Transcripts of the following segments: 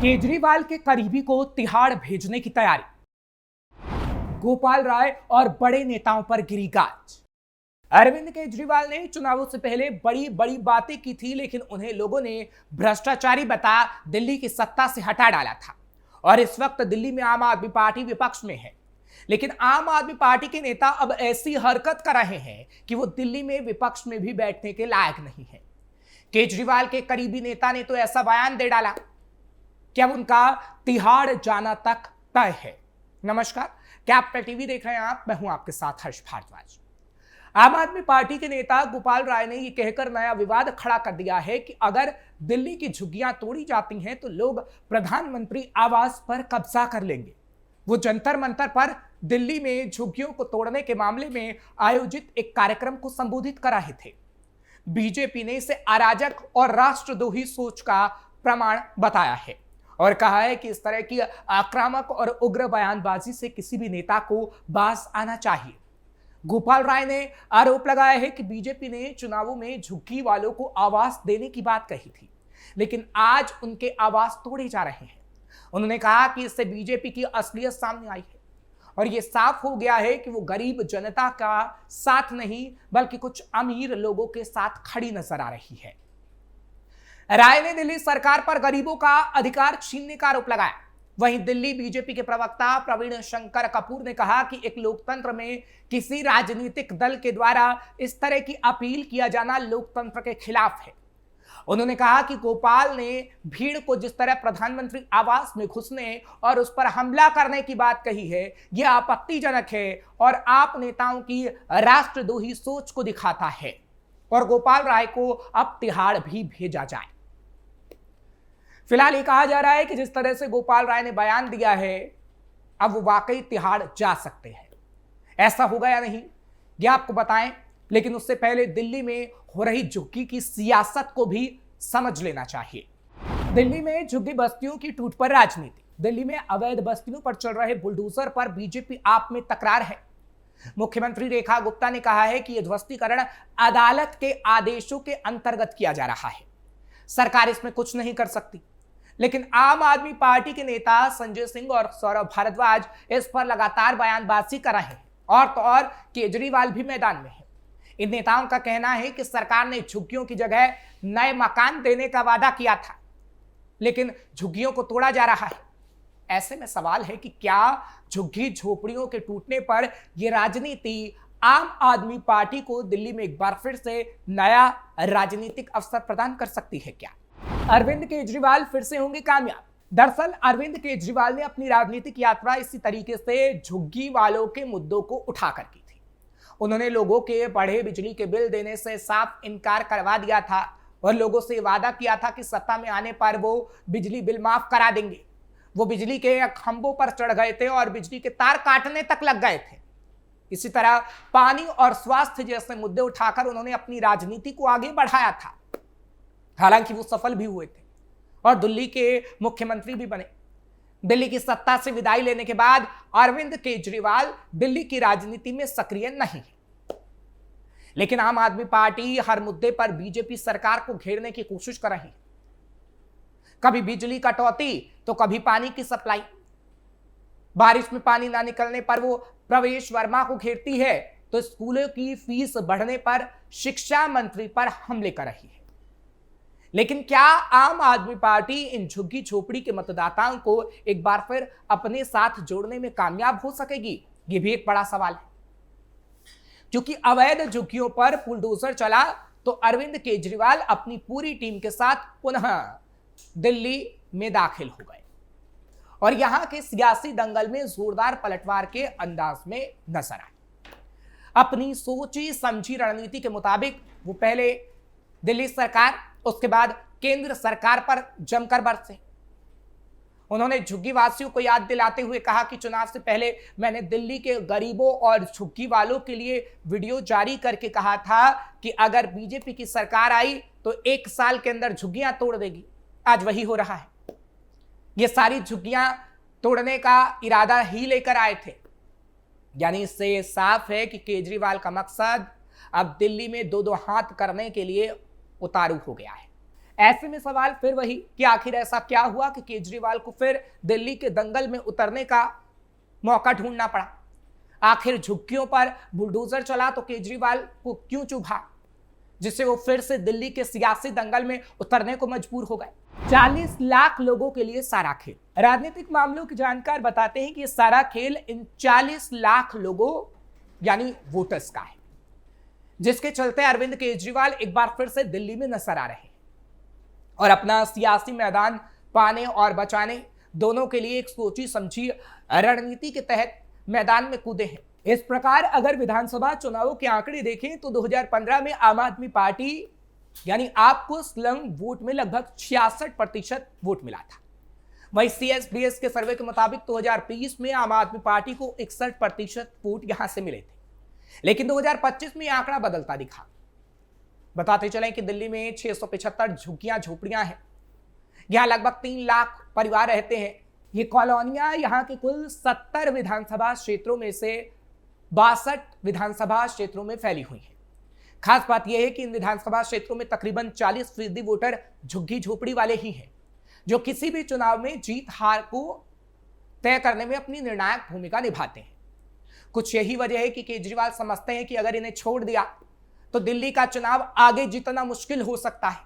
केजरीवाल के करीबी को तिहाड़ भेजने की तैयारी। गोपाल राय और बड़े नेताओं पर गिरी गाज। अरविंद केजरीवाल ने चुनावों से पहले बड़ी बड़ी बातें की थी, लेकिन उन्हें लोगों ने भ्रष्टाचारी बता दिल्ली की सत्ता से हटा डाला था और इस वक्त दिल्ली में आम आदमी पार्टी विपक्ष में है। लेकिन आम आदमी पार्टी के नेता अब ऐसी हरकत कर रहे हैं कि वो दिल्ली में विपक्ष में भी बैठने के लायक नहीं है। केजरीवाल के करीबी नेता ने तो ऐसा बयान दे डाला कि अब उनका तिहाड़ जाना तक तय है। नमस्कार, कैपिटल टीवी देख रहे हैं आप, मैं हूं आपके साथ हर्ष भारद्वाज। आम आदमी पार्टी के नेता गोपाल राय ने यह कहकर नया विवाद खड़ा कर दिया है कि अगर दिल्ली की झुग्गियां तोड़ी जाती हैं तो लोग प्रधानमंत्री आवास पर कब्जा कर लेंगे। वो जंतर मंतर पर दिल्ली में झुग्गियों को तोड़ने के मामले में आयोजित एक कार्यक्रम को संबोधित कर रहे थे। बीजेपी ने इसे अराजक और राष्ट्रद्रोही सोच का प्रमाण बताया है और कहा है कि इस तरह की आक्रामक और उग्र बयानबाजी से किसी भी नेता को बाज आना चाहिए। गोपाल राय ने आरोप लगाया है कि बीजेपी ने चुनावों में झुग्गी वालों को आवास देने की बात कही थी, लेकिन आज उनके आवास तोड़े जा रहे हैं। उन्होंने कहा कि इससे बीजेपी की असलियत सामने आई है और यह साफ हो गया है कि वो गरीब जनता का साथ नहीं बल्कि कुछ अमीर लोगों के साथ खड़ी नजर आ रही है। राय ने दिल्ली सरकार पर गरीबों का अधिकार छीनने का आरोप लगाया। वहीं दिल्ली बीजेपी के प्रवक्ता प्रवीण शंकर कपूर ने कहा कि एक लोकतंत्र में किसी राजनीतिक दल के द्वारा इस तरह की अपील किया जाना लोकतंत्र के खिलाफ है। उन्होंने कहा कि गोपाल ने भीड़ को जिस तरह प्रधानमंत्री आवास में घुसने और उस पर हमला करने की बात कही है, यह आपत्तिजनक है और आप नेताओं की राष्ट्रद्रोही सोच को दिखाता है और गोपाल राय को अब तिहाड़ भी भेजा जाए। फिलहाल ये कहा जा रहा है कि जिस तरह से गोपाल राय ने बयान दिया है, अब वो वाकई तिहाड़ जा सकते हैं। ऐसा होगा या नहीं ये आपको बताएं, लेकिन उससे पहले दिल्ली में हो रही झुग्गी की सियासत को भी समझ लेना चाहिए। दिल्ली में झुग्गी बस्तियों की टूट पर राजनीति। दिल्ली में अवैध बस्तियों पर चल रहे बुलडोजर पर बीजेपी आप में तकरार है। मुख्यमंत्री रेखा गुप्ता ने कहा है कि यह ध्वस्तीकरण अदालत के आदेशों के अंतर्गत किया जा रहा है, सरकार इसमें कुछ नहीं कर सकती। लेकिन आम आदमी पार्टी के नेता संजय सिंह और सौरभ भारद्वाज इस पर लगातार बयानबाजी कर रहे हैं और तो और केजरीवाल भी मैदान में है। इन नेताओं का कहना है कि सरकार ने झुग्गियों की जगह नए मकान देने का वादा किया था, लेकिन झुग्गियों को तोड़ा जा रहा है। ऐसे में सवाल है कि क्या झुग्गी झोपड़ियों के टूटने पर यह राजनीति आम आदमी पार्टी को दिल्ली में एक बार फिर से नया राजनीतिक अवसर प्रदान कर सकती है क्या? अरविंद केजरीवाल फिर से होंगे कामयाब। दरअसल अरविंद केजरीवाल ने अपनी राजनीतिक यात्रा इसी तरीके से झुग्गी वालों के मुद्दों को उठाकर की थी। उन्होंने लोगों के बढ़े बिजली के बिल देने से साफ इनकार करवा दिया था और लोगों से वादा किया था कि सत्ता में आने पर वो बिजली बिल माफ करा देंगे। वो बिजली के खंभों पर चढ़ गए थे और बिजली के तार काटने तक लग गए थे। इसी तरह पानी और स्वास्थ्य जैसे मुद्दे उठाकर उन्होंने अपनी राजनीति को आगे बढ़ाया था। हालांकि वो सफल भी हुए थे और दिल्ली के मुख्यमंत्री भी बने। दिल्ली की सत्ता से विदाई लेने के बाद अरविंद केजरीवाल दिल्ली की राजनीति में सक्रिय नहीं है, लेकिन आम आदमी पार्टी हर मुद्दे पर बीजेपी सरकार को घेरने की कोशिश कर रही है। कभी बिजली कटौती तो कभी पानी की सप्लाई। बारिश में पानी ना निकलने पर वो प्रवेश वर्मा को घेरती है तो स्कूलों की फीस बढ़ने पर शिक्षा मंत्री पर हमले कर रही है। लेकिन क्या आम आदमी पार्टी इन झुग्गी झोपड़ी के मतदाताओं को एक बार फिर अपने साथ जोड़ने में कामयाब हो सकेगी? ये भी एक बड़ा सवाल है, क्योंकि अवैध झुग्गियों पर बुलडोजर चला तो अरविंद केजरीवाल अपनी पूरी टीम के साथ पुनः दिल्ली में दाखिल हो गए और यहां के सियासी दंगल में जोरदार पलटवार के अंदाज में नजर आए। अपनी सोची समझी रणनीति के मुताबिक वो पहले दिल्ली सरकार, उसके बाद केंद्र सरकार पर जमकर बरसे। उन्होंने झुग्गी वासियों को याद दिलाते हुए कहा कि चुनाव से पहले मैंने दिल्ली के गरीबों और झुग्गी वालों के लिए वीडियो जारी करके कहा था कि अगर बीजेपी की सरकार आई तो 1 साल के अंदर झुग्गियां तोड़ देगी। आज वही हो रहा है। ये सारी झुग्गियां तोड़ने का इरादा ही लेकर आए थे। यानी इससे साफ है कि केजरीवाल का मकसद अब दिल्ली में दो हाथ करने के लिए उतारू हो गया है। ऐसे में सवाल फिर वही कि आखिर ऐसा क्या हुआ कि केजरीवाल को फिर दिल्ली के दंगल में उतरने का मौका ढूंढना पड़ा। आखिर झुग्गियों पर बुलडोजर चला तो केजरीवाल को क्यों चुभा, जिससे वो फिर से दिल्ली के सियासी दंगल में उतरने को मजबूर हो गए। 40 लाख लोगों के लिए सारा खेल। राजनीतिक मामलों के जानकार बताते हैं कि ये सारा खेल इन 40 लाख लोगों यानी वोटर्स का है, जिसके चलते अरविंद केजरीवाल एक बार फिर से दिल्ली में नजर आ रहे हैं और अपना सियासी मैदान पाने और बचाने दोनों के लिए एक सोची समझी रणनीति के तहत मैदान में कूदे हैं। इस प्रकार अगर विधानसभा चुनावों के आंकड़े देखें तो 2015 में आम आदमी पार्टी यानी आपको स्लम वोट में लगभग 66% वोट मिला था। वहीं CSDS के सर्वे के मुताबिक 2020 में आम आदमी पार्टी को 61% वोट यहां से मिले थे, लेकिन 2025 में यह आंकड़ा बदलता दिखा। बताते चलें कि दिल्ली में 675 झुग्गियां झोपड़ियां हैं। यहां लगभग 3 लाख परिवार रहते हैं। ये कॉलोनियां यहां के कुल 70 विधानसभा क्षेत्रों में से 62 विधानसभा क्षेत्रों में फैली हुई है। खास बात यह है कि इन विधानसभा क्षेत्रों में तकरीबन 40% वोटर झुग्गी झोपड़ी वाले ही हैं, जो किसी भी चुनाव में जीत हार को तय करने में अपनी निर्णायक भूमिका निभाते हैं। कुछ यही वजह है कि केजरीवाल समझते हैं कि अगर इन्हें छोड़ दिया तो दिल्ली का चुनाव आगे जीतना मुश्किल हो सकता है,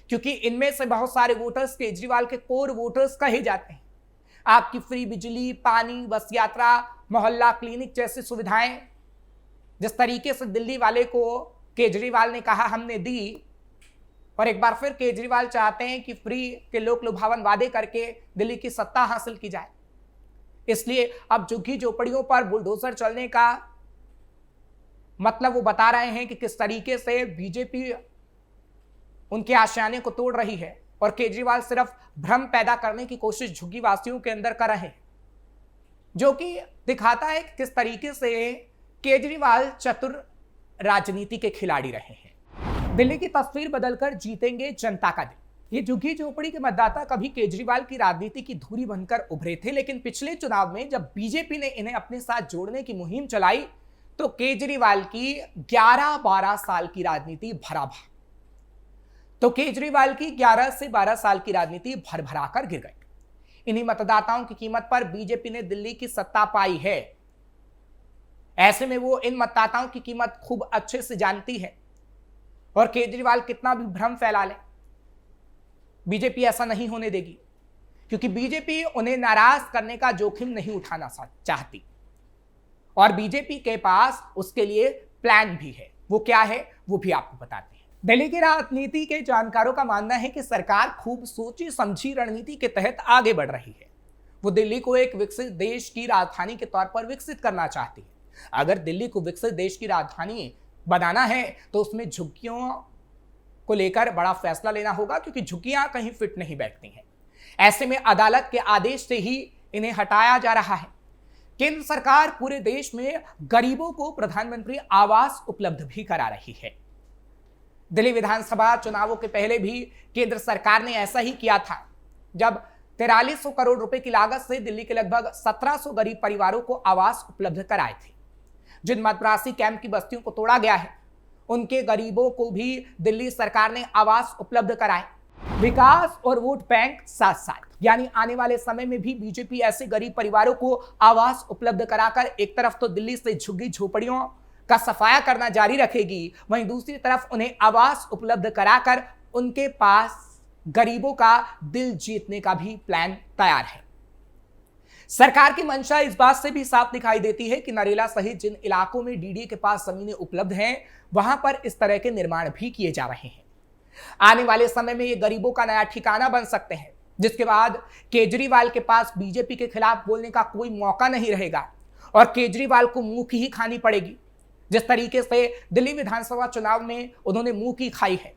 क्योंकि इनमें से बहुत सारे वोटर्स केजरीवाल के कोर वोटर्स कहे जाते हैं। आपकी फ्री बिजली, पानी, बस यात्रा, मोहल्ला क्लिनिक जैसी सुविधाएं जिस तरीके से दिल्ली वाले को केजरीवाल ने कहा हमने दी, और एक बार फिर केजरीवाल चाहते हैं कि फ्री के लोक लुभावन वादे करके दिल्ली की सत्ता हासिल की जाए। इसलिए अब झुग्गी झोपड़ियों पर बुलडोजर चलने का मतलब वो बता रहे हैं कि किस तरीके से बीजेपी उनके आशियाने को तोड़ रही है और केजरीवाल सिर्फ भ्रम पैदा करने की कोशिश झुग्गी वासियों के अंदर कर रहे हैं, जो कि दिखाता है कि किस तरीके से केजरीवाल चतुर राजनीति के खिलाड़ी रहे हैं। दिल्ली की तस्वीर बदलकर जीतेंगे जनता का दिल। ये झुग्गी झोपड़ी के मतदाता कभी केजरीवाल की राजनीति की धुरी बनकर उभरे थे, लेकिन पिछले चुनाव में जब बीजेपी ने इन्हें अपने साथ जोड़ने की मुहिम चलाई तो केजरीवाल की 11-12 साल की राजनीति केजरीवाल की 11 से 12 साल की राजनीति भर कर गिर गई। इन्हीं मतदाताओं की कीमत पर बीजेपी ने दिल्ली की सत्ता पाई है। ऐसे में वो इन मतदाताओं की कीमत खूब अच्छे से जानती है और केजरीवाल कितना भी भ्रम फैला ले, बीजेपी ऐसा नहीं होने देगी, क्योंकि बीजेपी उन्हें नाराज करने का जोखिम नहीं उठाना चाहती और बीजेपी के पास उसके लिए प्लान भी है। वो क्या है वो भी आपको बताते हैं। दिल्ली की राजनीति के जानकारों का मानना है कि सरकार खूब सोची समझी रणनीति के तहत आगे बढ़ रही है। वो दिल्ली को एक विकसित देश की राजधानी के तौर पर विकसित करना चाहती है। अगर दिल्ली को विकसित देश की राजधानी बनाना है तो उसमें झुग्गियों को लेकर बड़ा फैसला लेना होगा, क्योंकि झुग्गियां कहीं फिट नहीं बैठती हैं। ऐसे में अदालत के आदेश से ही इन्हें हटाया जा रहा है। केंद्र सरकार पूरे देश में गरीबों को प्रधानमंत्री आवास उपलब्ध भी करा रही है। दिल्ली विधानसभा चुनावों के पहले भी केंद्र सरकार ने ऐसा ही किया था, जब 4300 करोड़ रुपए की लागत से दिल्ली के लगभग 1700 गरीब परिवारों को आवास उपलब्ध कराए थे। जिन मद्रासी कैंप की बस्तियों को तोड़ा गया है, उनके गरीबों को भी दिल्ली सरकार ने आवास उपलब्ध कराए। विकास और वोट बैंक साथ साथ, यानी आने वाले समय में भी बीजेपी ऐसे गरीब परिवारों को आवास उपलब्ध कराकर एक तरफ तो दिल्ली से झुग्गी झोपड़ियों का सफाया करना जारी रखेगी, वहीं दूसरी तरफ उन्हें आवास उपलब्ध कराकर उनके पास गरीबों का दिल जीतने का भी प्लान तैयार है। सरकार की मंशा इस बात से भी साफ दिखाई देती है कि नरेला सहित जिन इलाकों में डीडीए के पास जमीनें उपलब्ध हैं, वहां पर इस तरह के निर्माण भी किए जा रहे हैं। आने वाले समय में ये गरीबों का नया ठिकाना बन सकते हैं, जिसके बाद केजरीवाल के पास बीजेपी के खिलाफ बोलने का कोई मौका नहीं रहेगा और केजरीवाल को मुंह की ही खानी पड़ेगी। जिस तरीके से दिल्ली विधानसभा चुनाव में उन्होंने मुंह की खाई है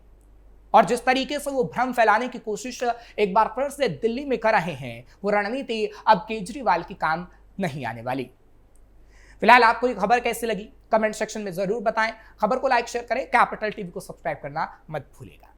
और जिस तरीके से वो भ्रम फैलाने की कोशिश एक बार फिर से दिल्ली में कर रहे हैं, वो रणनीति अब केजरीवाल की काम नहीं आने वाली। फिलहाल आपको ये खबर कैसी लगी कमेंट सेक्शन में जरूर बताएं। खबर को लाइक शेयर करें, कैपिटल टीवी को सब्सक्राइब करना मत भूलिएगा।